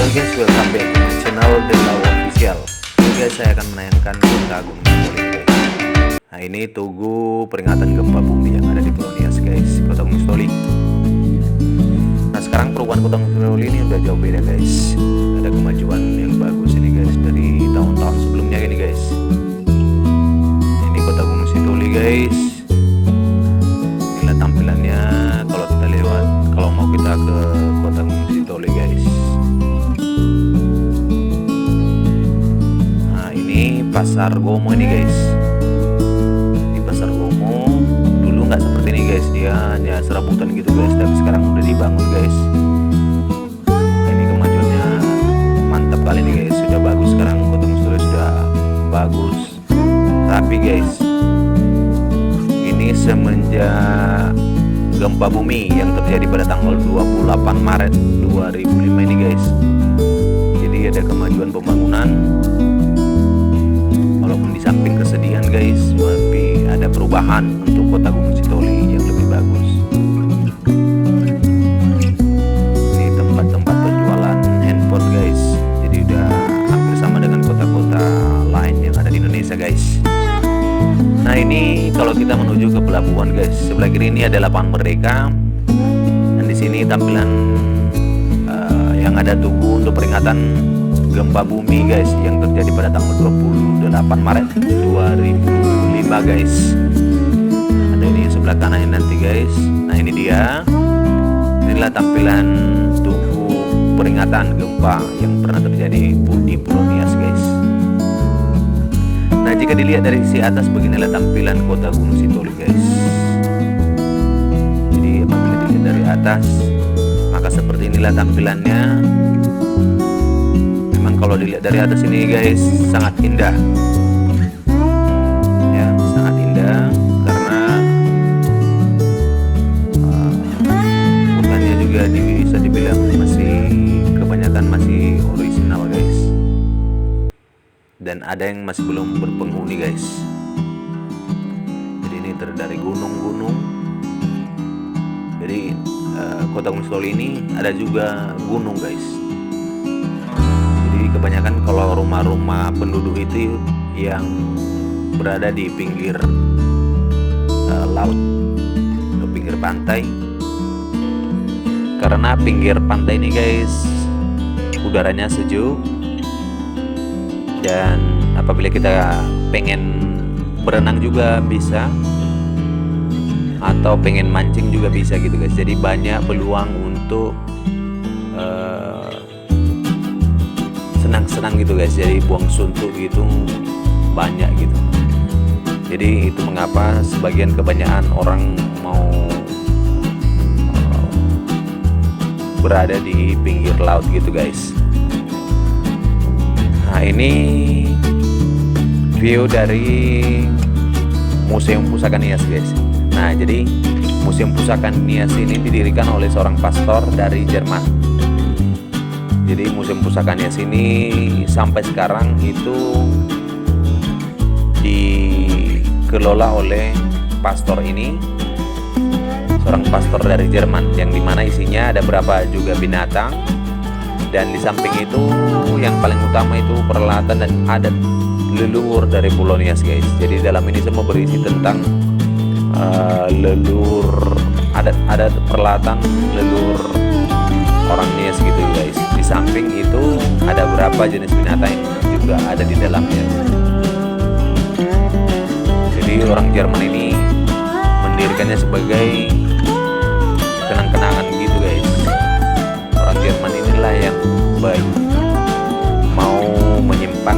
guys, welcome back to channel Delau Official. Oke guys, saya akan menayangkan Kota Gunung Sitoli guys. Nah ini tugu peringatan gempa bumi yang ada di Pulau Nias guys, Kota Gunung Sitoli. Nah sekarang perubahan Kota Gunung Sitoli ini udah jauh beda guys. Ada kemajuan yang bagus ini guys dari tahun-tahun sebelumnya ini guys. Ini Kota Gunung Sitoli guys. Inilah tampilannya kalau kita lewat, kalau mau kita ke Kota Gunung Sitoli guys. Pasar Gomo ini guys. Di Pasar Gomo dulu nggak seperti ini guys, dia hanya serabutan gitu guys, tapi sekarang udah dibangun guys. Ini kemajuannya mantap kali nih guys, sudah bagus sekarang. Kota Gunung Sitoli sudah bagus, rapi guys. Ini semenjak gempa bumi yang terjadi pada tanggal 28 Maret 2005 ini guys. Jadi ada kemajuan pembangunan. Walaupun di samping kesedihan guys, tapi ada perubahan untuk Kota Gunung Sitoli yang lebih bagus. Ini tempat-tempat penjualan handphone guys, jadi udah hampir sama dengan kota-kota lain yang ada di Indonesia guys. Nah ini kalau kita menuju ke pelabuhan guys, sebelah kiri ini ada lapangan Merdeka, dan di sini tampilan yang ada tugu untuk peringatan gempa bumi guys yang terjadi pada tanggal 28 Maret 2005 guys. Ada ini sebelah kanan nanti guys. Nah ini dia. Inilah tampilan tugu peringatan gempa yang pernah terjadi di Pulau Nias guys. Nah jika dilihat dari sisi atas, beginilah tampilan Kota Gunung Sitoli guys. Jadi apabila dilihat dari atas, maka seperti inilah tampilannya. Kalau dilihat dari atas ini guys, sangat indah ya, sangat indah karena hutannya juga bisa dibilang masih kebanyakan masih orisinal guys, dan ada yang masih belum berpenghuni guys. Jadi ini terdiri dari gunung-gunung. Jadi Kota Gunung Sitoli ini ada juga gunung guys. Kebanyakan kalau rumah-rumah penduduk itu yang berada di pinggir laut atau pinggir pantai, karena pinggir pantai ini guys udaranya sejuk, dan apabila kita pengen berenang juga bisa, atau pengen mancing juga bisa gitu guys. Jadi banyak peluang untuk senang-senang gitu guys, jadi buang suntuk gitu banyak gitu. Jadi itu mengapa sebagian kebanyakan orang mau berada di pinggir laut gitu guys. Nah ini view dari Museum Pusaka Nias guys. Nah jadi Museum Pusaka Nias ini didirikan oleh seorang pastor dari Jerman. Jadi Museum Pusaka Nias ini sampai sekarang itu dikelola oleh pastor ini, seorang pastor dari Jerman, yang dimana isinya ada berapa juga binatang, dan di samping itu yang paling utama itu peralatan dan adat leluhur dari Pulau Nias guys. Jadi dalam ini semua berisi tentang leluhur, adat peralatan leluhur orang Nias gitu guys. Di samping itu ada beberapa jenis binatang yang juga ada di dalamnya. Jadi orang Jerman ini mendirikannya sebagai kenang-kenangan gitu guys. Orang Jerman inilah yang baik, mau menyimpan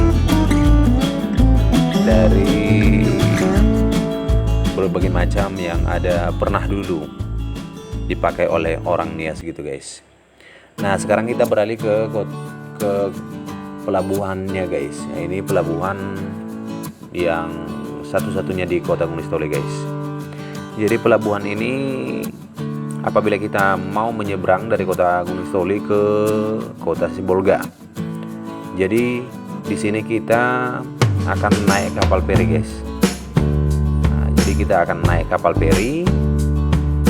dari berbagai macam yang ada pernah dulu dipakai oleh orang Nias gitu guys. Nah sekarang kita beralih ke pelabuhannya guys. Nah, ini pelabuhan yang satu-satunya di Kota Gunung Sitoli guys. Jadi pelabuhan ini apabila kita mau menyeberang dari Kota Gunung Sitoli ke Kota Sibolga, jadi di sini kita akan naik kapal feri guys. Nah, jadi kita akan naik kapal feri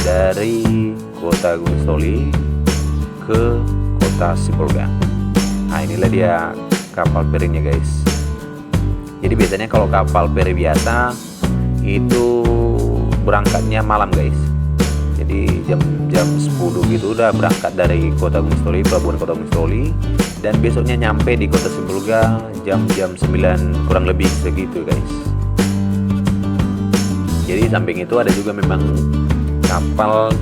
dari Kota Gunung Sitoli ke Kota Sibolga. Nah inilah dia kapal ferinya guys. Jadi biasanya kalau kapal feri biasa itu berangkatnya malam guys. Jadi jam 10 gitu udah berangkat dari kota Gunung Sitoli, pelabuhan kota Gunung Sitoli, dan besoknya nyampe di kota Sibolga jam 9 kurang lebih segitu guys. Jadi samping itu ada juga memang kapal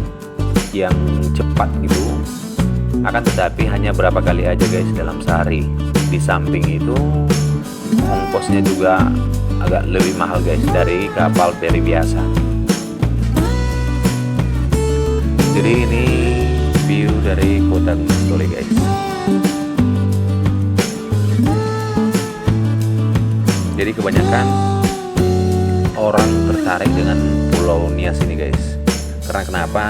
yang cepat gitu, akan tetapi hanya berapa kali aja guys dalam sehari. Di samping itu ongkosnya juga agak lebih mahal guys dari kapal feri biasa. Jadi ini view dari kota Gunung Sitoli guys. Jadi kebanyakan orang tertarik dengan Pulau Nias ini guys. Karena kenapa?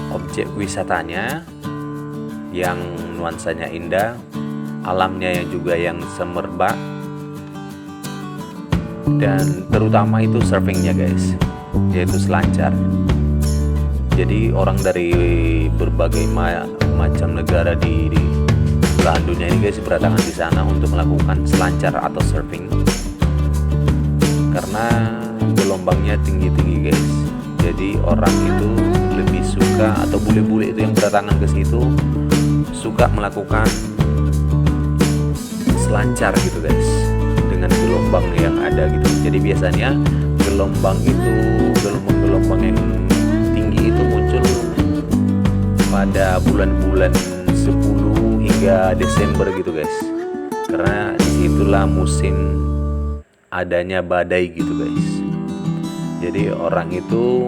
Objek wisatanya yang nuansanya indah, alamnya yang juga yang semerbak, dan terutama itu surfingnya guys, yaitu selancar. Jadi orang dari berbagai macam negara di belahan dunia ini guys berdatangan di sana untuk melakukan selancar atau surfing, karena gelombangnya tinggi-tinggi guys. Jadi orang itu lebih suka, atau bule-bule itu yang berdatangan ke situ suka melakukan selancar gitu guys, dengan gelombang yang ada gitu. Jadi biasanya gelombang yang tinggi itu muncul pada bulan-bulan 10 hingga Desember gitu guys, karena disitulah musim adanya badai gitu guys. Jadi orang itu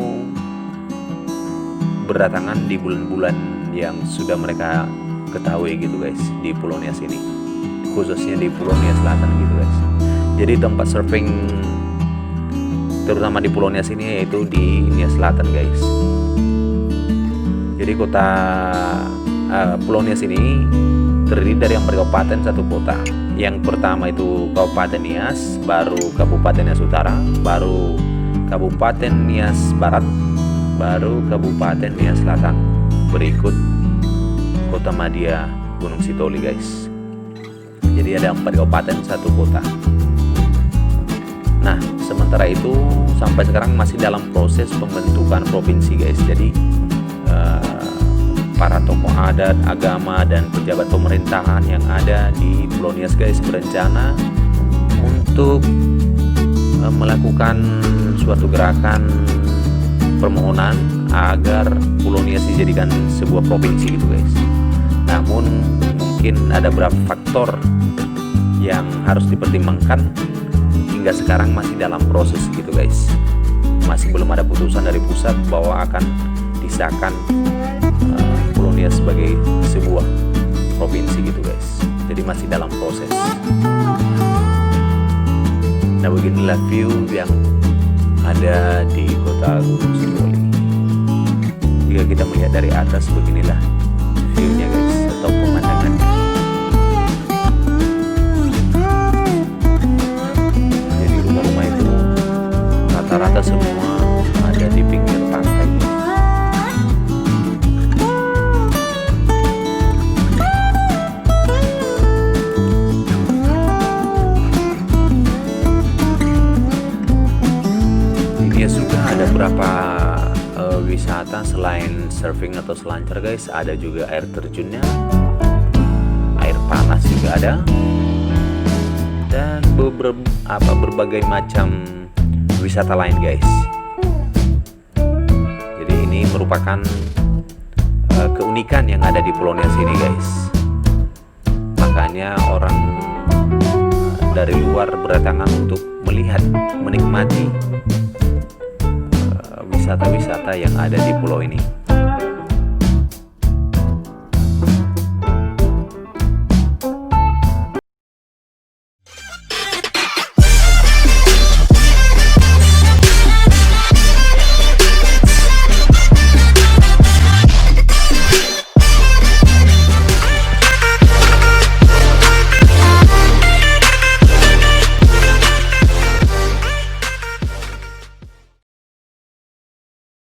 berdatangan di bulan-bulan yang sudah mereka ketahui gitu guys di Pulau Nias ini, khususnya di Pulau Nias Selatan gitu guys. Jadi tempat surfing terutama di Pulau Nias ini yaitu di Nias Selatan guys. Jadi Pulau Nias ini terdiri dari 4 kabupaten, 1 kota. Yang pertama itu Kabupaten Nias, baru Kabupaten Nias Utara, baru Kabupaten Nias Barat, baru Kabupaten Nias Selatan, berikut Kota Madia, Gunung Sitoli guys. Jadi ada 4 kabupaten, 1 kota. Nah, sementara itu sampai sekarang masih dalam proses pembentukan provinsi guys. Jadi para tokoh adat, agama, dan pejabat pemerintahan yang ada di Pulau Nias guys berencana untuk melakukan suatu gerakan permohonan agar Pulau Nias dijadikan sebuah provinsi gitu guys. Namun mungkin ada beberapa faktor yang harus dipertimbangkan, hingga sekarang masih dalam proses gitu guys. Masih belum ada putusan dari pusat bahwa akan disahkan Pulau Nias sebagai sebuah provinsi gitu guys. Jadi masih dalam proses. Nah beginilah view yang ada di kota Gunung Sitoli. Jika kita melihat dari atas, beginilah view-nya guys, atau pemandangannya. Jadi rumah-rumah itu rata-rata semua ada di pinggir pantai. Ya sudah ada beberapa wisata selain surfing atau selancar guys. Ada juga air terjunnya, air panas juga ada, dan berbagai macam wisata lain guys. Jadi ini merupakan keunikan yang ada di Pulau Nias ini guys. Makanya orang dari luar berdatangan untuk melihat, menikmati wisata-wisata yang ada di pulau ini.